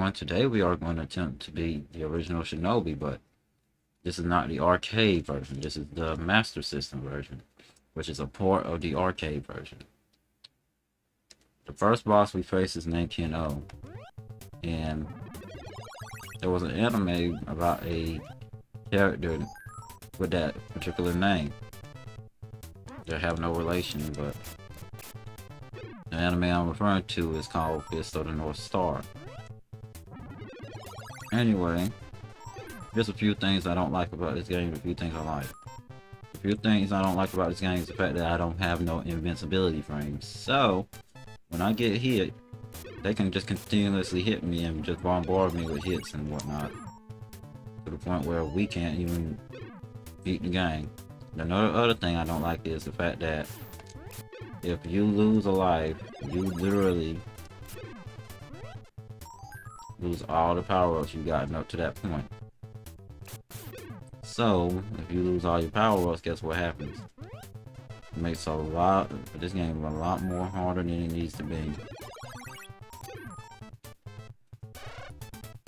everyone. Today we are going to attempt to beat the original Shinobi, but this is not the arcade version. This is the Master System version, which is a port of the arcade version. The first boss we face is named Keno, and there was an anime about a character with that particular name. They have no relation, but the anime I'm referring to is called Fist of the North Star. Anyway, there's a few things I don't like about this game, a few things I like. A few things I don't like about this game is the fact that I don't have no invincibility frames. So, when I get hit, they can just continuously hit me and just bombard me with hits and whatnot. To the point where we can't even beat the game. Another other thing I don't like is the fact that if you lose a life, you literally lose all the power-ups you gotten up to that point. So, if you lose all your power-ups, guess what happens? It makes this game a lot more harder than it needs to be.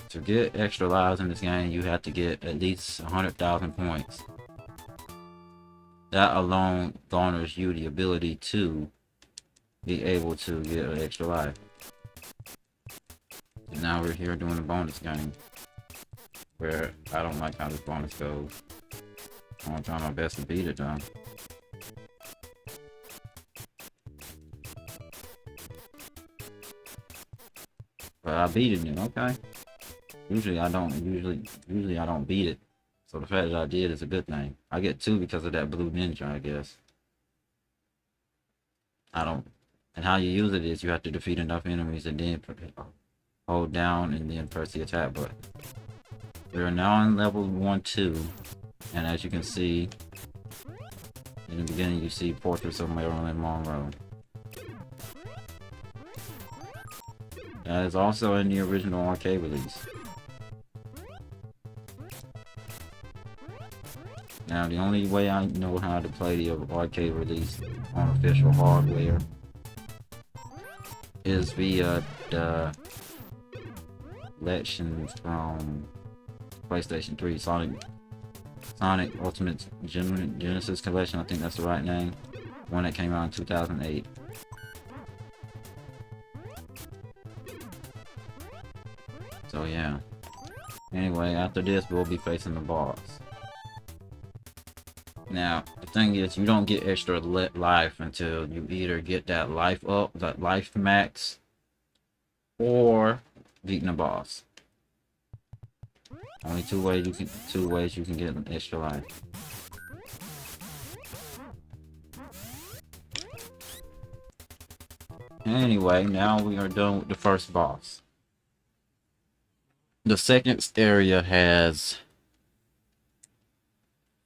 To get extra lives in this game, you have to get at least 100,000 points. That alone garners you the ability to be able to get an extra life. And now we're here doing a bonus game, where I don't like how this bonus goes. I'm gonna try my best to beat it though. But I beat it, okay? Usually I don't beat it. So the fact that I did is a good thing. I get 2 because of that blue ninja, I guess. And how you use it is you have to defeat enough enemies and then hold down and then press the attack button. We are now in level 1-2, and as you can see, in the beginning you see Portraits of Marilyn Monroe. That is also in the original arcade release. Now, the only way I know how to play the arcade release on official hardware is via the collections from PlayStation 3, Sonic Ultimate Genesis Collection, I think that's the right name. One that came out in 2008. So yeah. Anyway, after this we'll be facing the boss. Now, the thing is, you don't get extra life until you either get that life up, that life max, or beating the boss. Only two ways you can get an extra life. Anyway, now we are done with the first boss. The second area has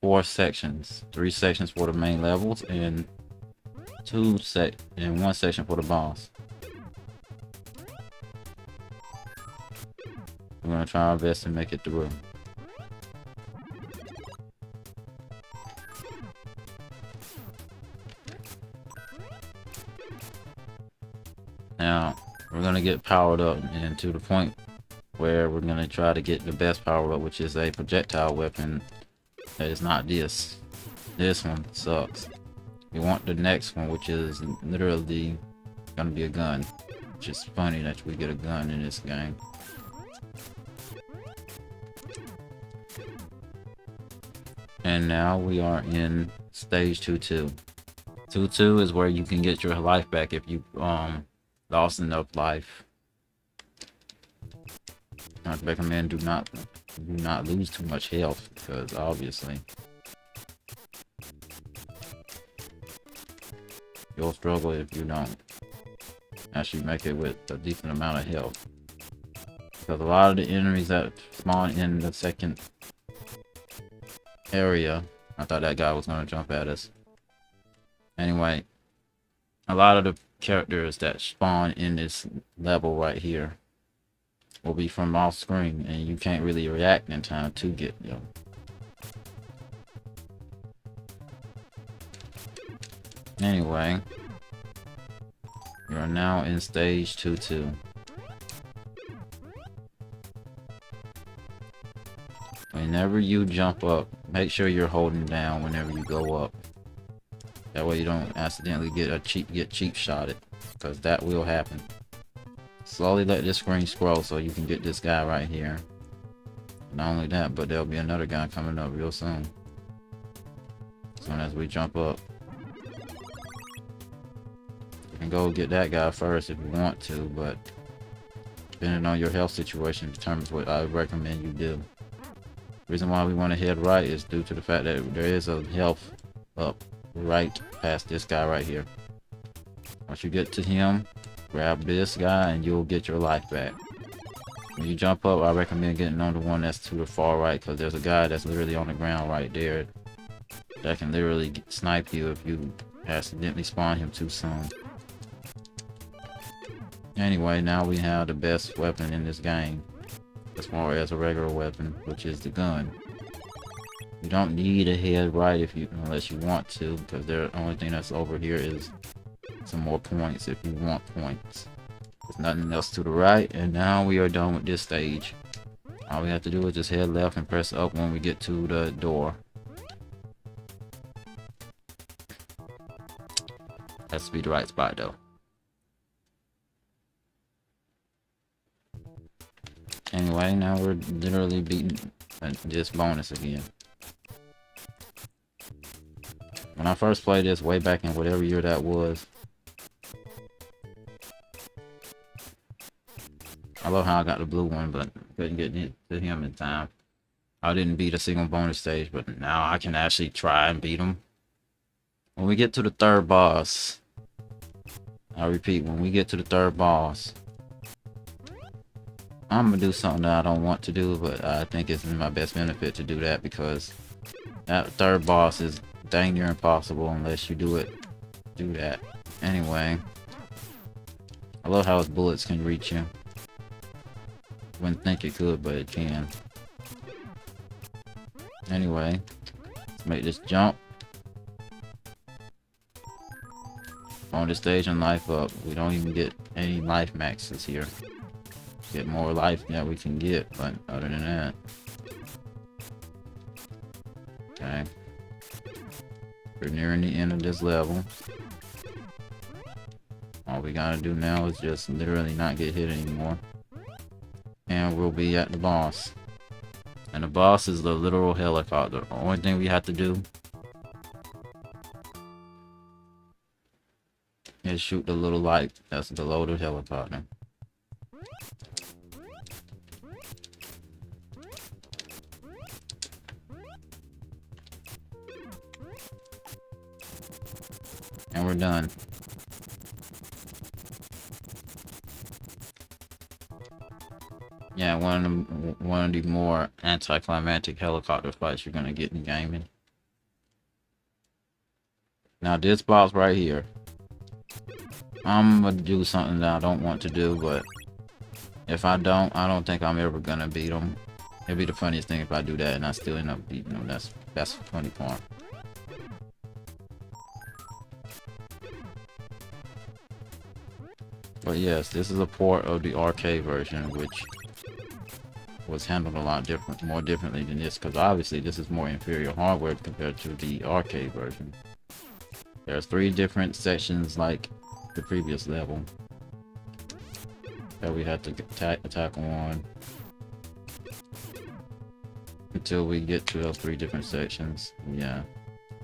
4 sections, 3 sections for the main levels and 1 section for the boss. We're gonna try our best to make it through. Now we're gonna get powered up and to the point where we're gonna try to get the best power up, which is a projectile weapon. That is not this. This one sucks. We want the next one, which is literally gonna be a gun. Which is funny that we get a gun in this game. And now we are in stage 2-2. 2-2 is where you can get your life back if you lost enough life. I recommend do not lose too much health, because obviously you'll struggle if you don't actually make it with a decent amount of health. Because a lot of the enemies that spawn in the second area, I thought that guy was gonna jump at us. Anyway, a lot of the characters that spawn in this level right here will be from off screen, and you can't really react in time to get them. Anyway, you are now in stage 2-2. Whenever you jump up, make sure you're holding down whenever you go up. That way you don't accidentally get cheap shotted, because that will happen. Slowly let this screen scroll so you can get this guy right here. Not only that, but there'll be another guy coming up real soon. As soon as we jump up. You can go get that guy first if you want to, but depending on your health situation determines what I recommend you do. The reason why we want to head right is due to the fact that there is a health up right past this guy right here. Once you get to him, grab this guy and you'll get your life back. When you jump up, I recommend getting on the one that's to the far right, because there's a guy that's literally on the ground right there that can literally snipe you if you accidentally spawn him too soon. Anyway, now we have the best weapon in this game as far as a regular weapon, which is the gun. You don't need a head right unless you want to, because the only thing that's over here is some more points if you want points. There's nothing else to the right, and now we are done with this stage. All we have to do is just head left and press up when we get to the door. Has to be the right spot though. Anyway, now we're literally beating this bonus again. When I first played this way back in whatever year that was, I love how I got the blue one, but couldn't get it to him in time. I didn't beat a single bonus stage, but now I can actually try and beat him. When we get to the third boss, I repeat, when we get to the third boss, I'm gonna do something that I don't want to do, but I think it's in my best benefit to do that, because that third boss is dang near impossible unless you do that. Anyway, I love how his bullets can reach you. Wouldn't think it could, but it can. Anyway, let's make this jump. On this stage and life up, we don't even get any life maxes here. Get more life that we can get, but other than that. Okay. We're nearing the end of this level. All we gotta do now is just literally not get hit anymore. And we'll be at the boss. And the boss is the literal helicopter. The only thing we have to do is shoot the little light that's below the helicopter. And we're done. Yeah, one of the more anticlimactic helicopter fights you're gonna get in gaming. Now this boss right here, I'm gonna do something that I don't want to do, but if I don't think I'm ever gonna beat him. It'd be the funniest thing if I do that and I still end up beating him. That's the funny part. But yes, this is a port of the arcade version, which was handled a lot more differently than this, because obviously this is more inferior hardware compared to the arcade version. There's 3 different sections like the previous level that we had to attack on until we get to those 3 different sections. Yeah,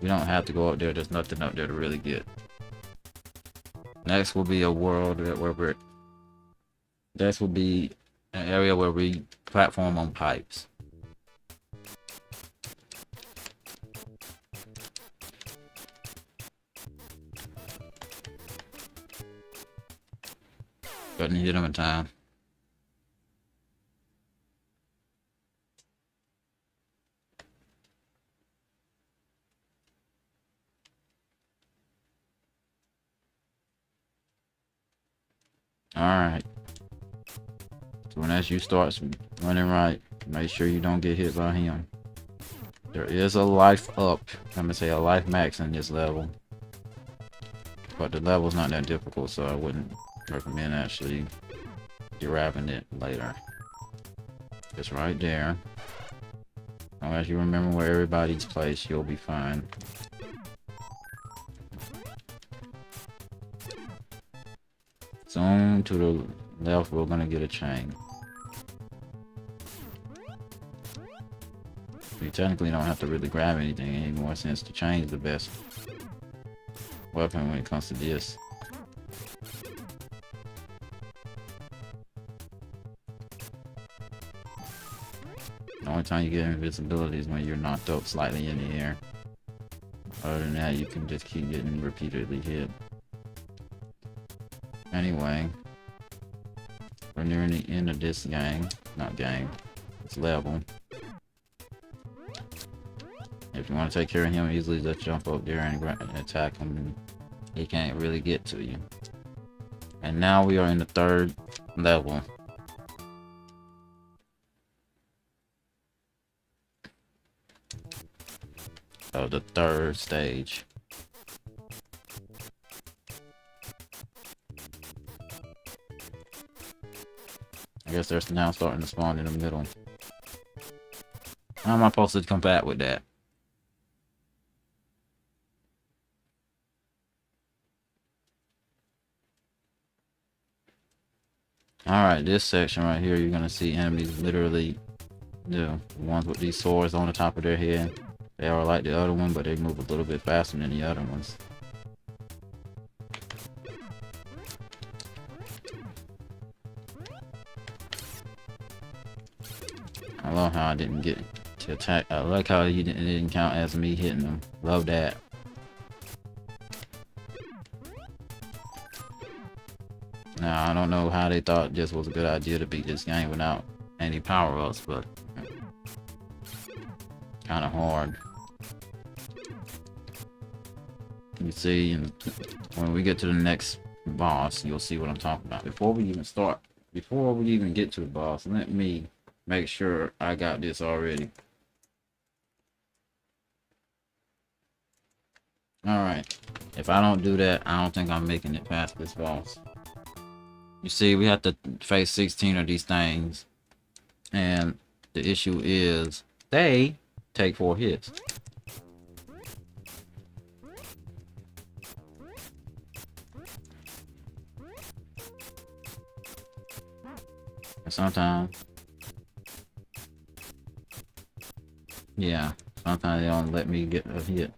we don't have to go up there. There's nothing up there to really get. Next will be a world where this will be an area where we platform on pipes. Couldn't hit him in time. Alright. So when as you start running right, make sure you don't get hit by him. There is a life up. I'm gonna say a life max in this level. But the level's not that difficult, so I wouldn't recommend actually grabbing it later. It's right there. long as you remember where everybody's placed, you'll be fine. Zoom to the left, we're gonna get a chain. You technically don't have to really grab anything anymore since the chain is the best weapon when it comes to this. The only time you get invisibility is when you're knocked up slightly in the air. Other than that, you can just keep getting repeatedly hit. Anyway, we're nearing the end of this game. Not game. It's level. If you want to take care of him easily, just jump up there and attack him. And he can't really get to you. And now we are in the third level. Of the third stage. I guess they're now starting to spawn in the middle. How am I supposed to combat with that? Alright, this section right here, you're gonna see enemies literally, the ones with these swords on the top of their head. They are like the other one, but they move a little bit faster than the other ones. I love how I didn't get to attack. I like how it didn't count as me hitting them. Love that. Now, I don't know how they thought this was a good idea to beat this game without any power-ups, but kind of hard. You see, when we get to the next boss, you'll see what I'm talking about. Before we even get to the boss, let me make sure I got this already. Alright, if I don't do that, I don't think I'm making it past this boss. You see, we have to face 16 of these things, and the issue is they take 4 hits. And sometimes, yeah, sometimes they don't let me get a hit.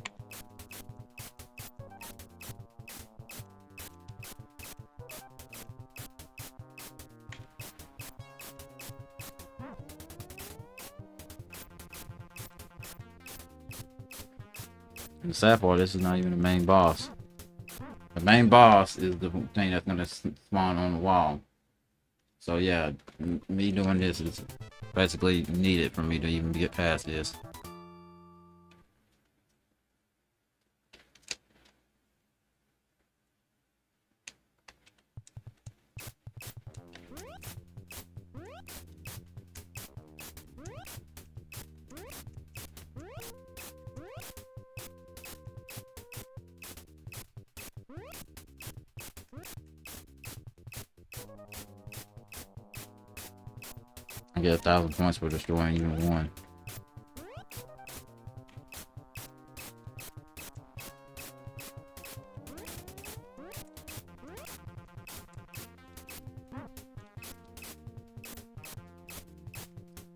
And the sad part, this is not even the main boss. The main boss is the thing that's gonna spawn on the wall. So yeah, me doing this is basically needed for me to even get past this. I get 1,000 points for destroying even one.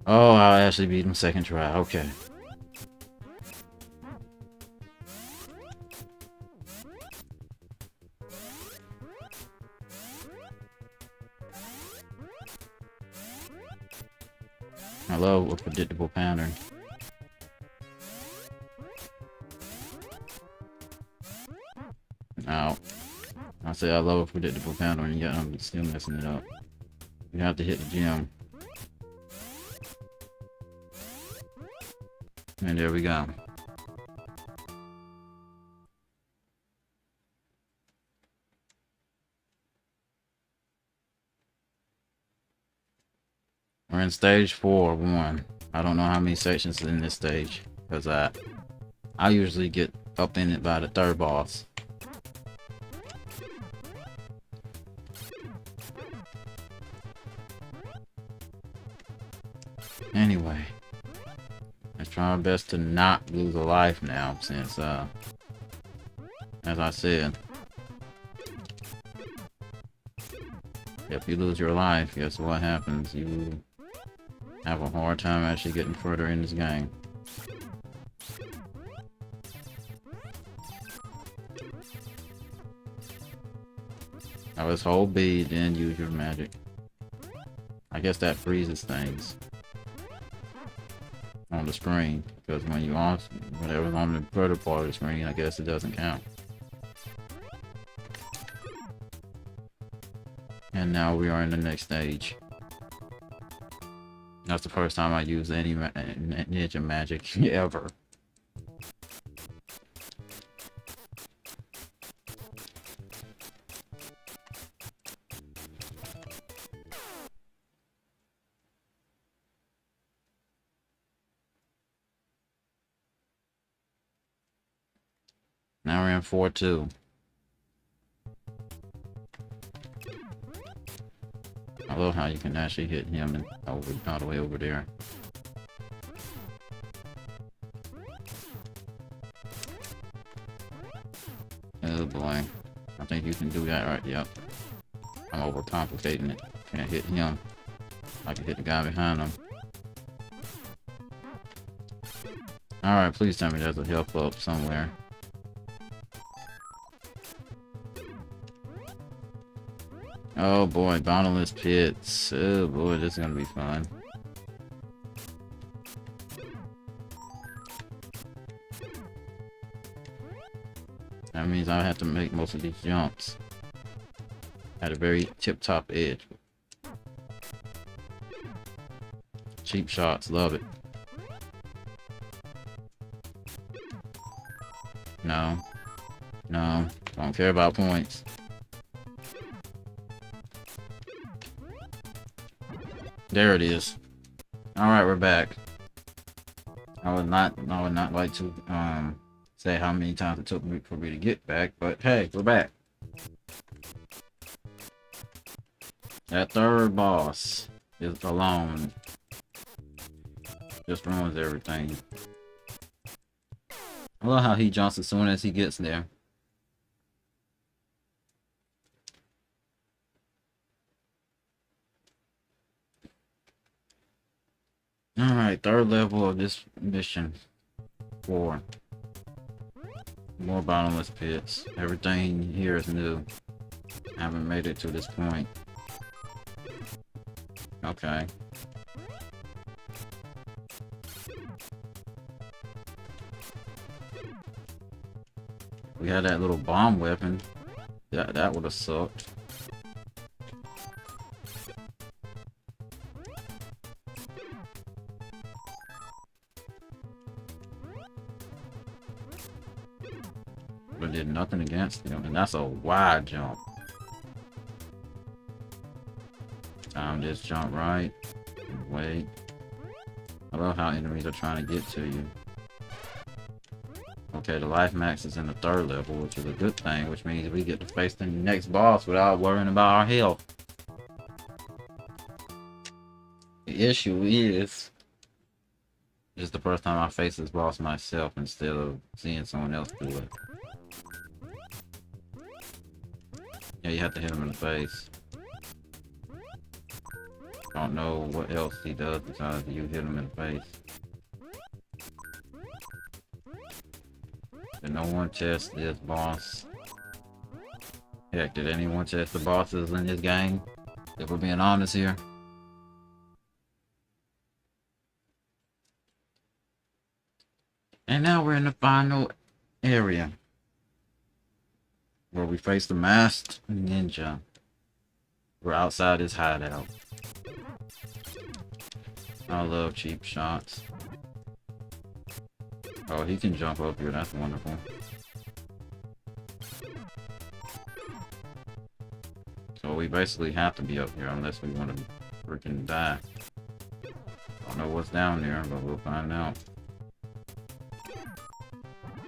Oh, I actually beat him second try. Okay. I love a predictable pattern. Ow. I say I love a predictable pattern, yet I'm still messing it up. You have to hit the gym. And there we go. We're in stage 4-1. I don't know how many sections in this stage, because I usually get up in it by the third boss. Anyway, try our best to not lose a life now, since, as I said, if you lose your life, guess what happens? You have a hard time actually getting further in this game. Now let's hold B, then use your magic. I guess that freezes things on the screen, because when you on whatever's on the further part of the screen, I guess it doesn't count. And now we are in the next stage. That's the first time I used any ninja magic ever. Now we're in 4-2. I love how you can actually hit him and all the way over there. Oh boy. I think you can do that right, yep. I'm overcomplicating it. Can't hit him. I can hit the guy behind him. Alright, please tell me there's a health up somewhere. Oh boy, bottomless pits. Oh boy, this is gonna be fun. That means I have to make most of these jumps at a very tip-top edge. Cheap shots, love it. No. No, don't care about points. There it is. Alright, we're back. I would not like to say how many times it took me for me to get back, but hey, we're back. That third boss is alone. Just ruins everything. I love how he jumps as soon as he gets there. Alright, third level of this mission. 4. More bottomless pits. Everything here is new. I haven't made it to this point. Okay. We had that little bomb weapon. That would have sucked. But did nothing against him, and that's a wide jump. Just jump right. Wait. I love how enemies are trying to get to you. Okay, the life max is in the third level, which is a good thing, which means we get to face the next boss without worrying about our health. The issue is it's the first time I face this boss myself instead of seeing someone else do it. Yeah, you have to hit him in the face. Don't know what else he does besides you hit him in the face. Did no one test this boss? Heck, did anyone test the bosses in this game? If we're being honest here. And now we're in the final area, where we face the masked ninja. We're outside his hideout. I love cheap shots. Oh, he can jump up here, that's wonderful. So we basically have to be up here unless we want to freaking die. Don't know what's down there, but we'll find out.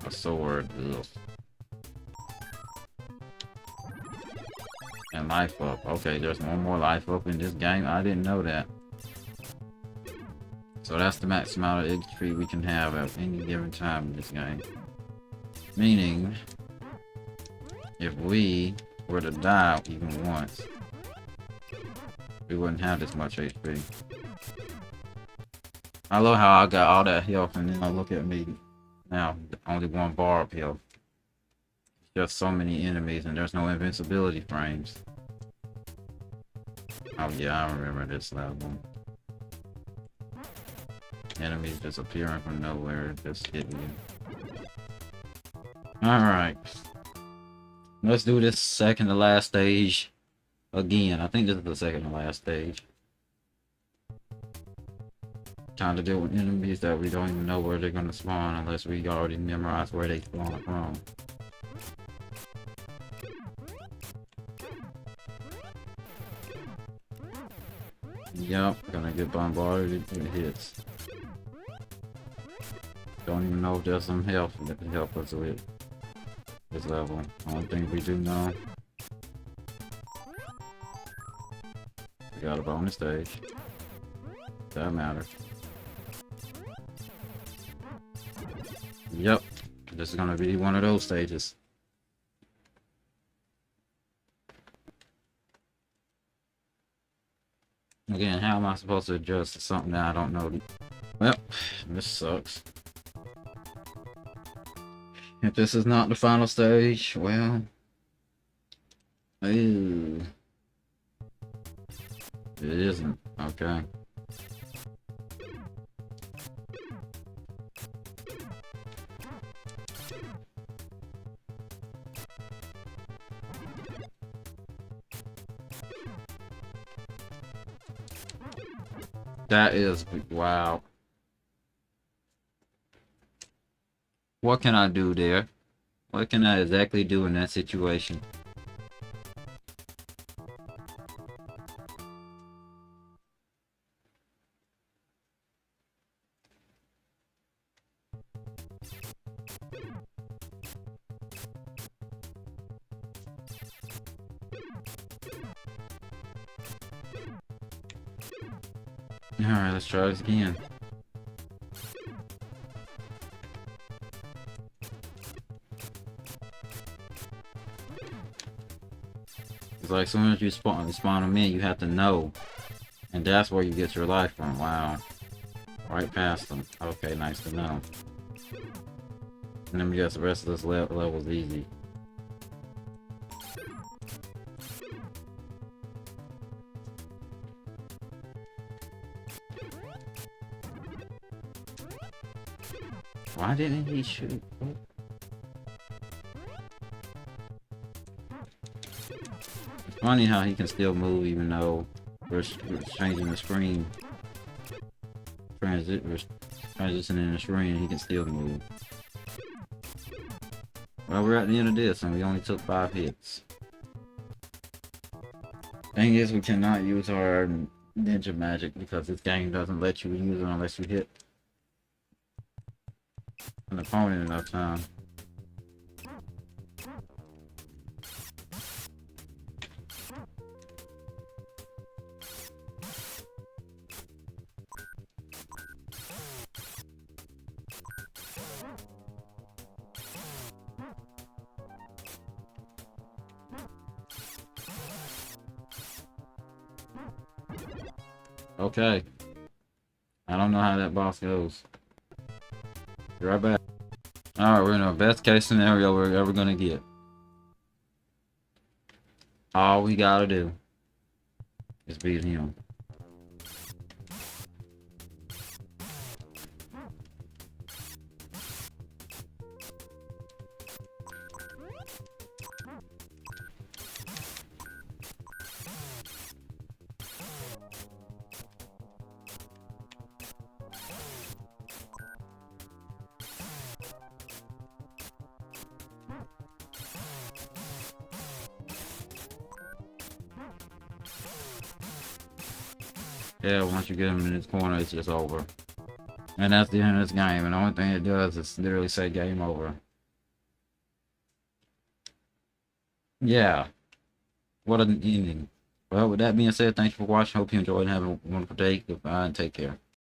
A sword, ugh. And life up. Okay, there's one more life up in this game. I didn't know that. So that's the max amount of XP we can have at any given time in this game. Meaning, if we were to die even once, we wouldn't have this much HP. I love how I got all that health and then I look at me now, only 1 bar of health. Just so many enemies and there's no invincibility frames. Oh yeah, I remember this level. Enemies just appearing from nowhere, just hitting you. Alright. Let's do this second to last stage again. I think this is the second to last stage. Time to deal with enemies that we don't even know where they're gonna spawn unless we already memorize where they spawn from. Yep, gonna get bombarded with hits. Don't even know if there's some health that can help us with this level. Only thing we do know, we got a bonus stage. That matters. Yep, this is gonna be one of those stages. Again, how am I supposed to adjust to something that I don't know? Well, this sucks. If this is not the final stage, well... Ew. It isn't. Okay. That is... wow. What can I do there? What can I exactly do in that situation? Alright, let's try this again. It's like as soon as you spawn them in, you have to know. And that's where you get your life from. Wow. Right past them. Okay, nice to know. And then just the rest of this level's easy. Why didn't he shoot? It's funny how he can still move even though we're changing the screen. We're transitioning the screen, he can still move. Well, we're at the end of this and we only took 5 hits. Thing is, we cannot use our ninja magic because this game doesn't let you use it unless you hit an opponent enough time. Okay. I don't know how that boss goes. Be right back. Alright, we're in the best case scenario we're ever gonna get. All we gotta do is beat him. Yeah, once you get him in this corner, it's just over. And that's the end of this game, and the only thing it does is literally say game over. Yeah. What an ending. Well, with that being said, thanks for watching. Hope you enjoyed and have a wonderful day. Goodbye and take care.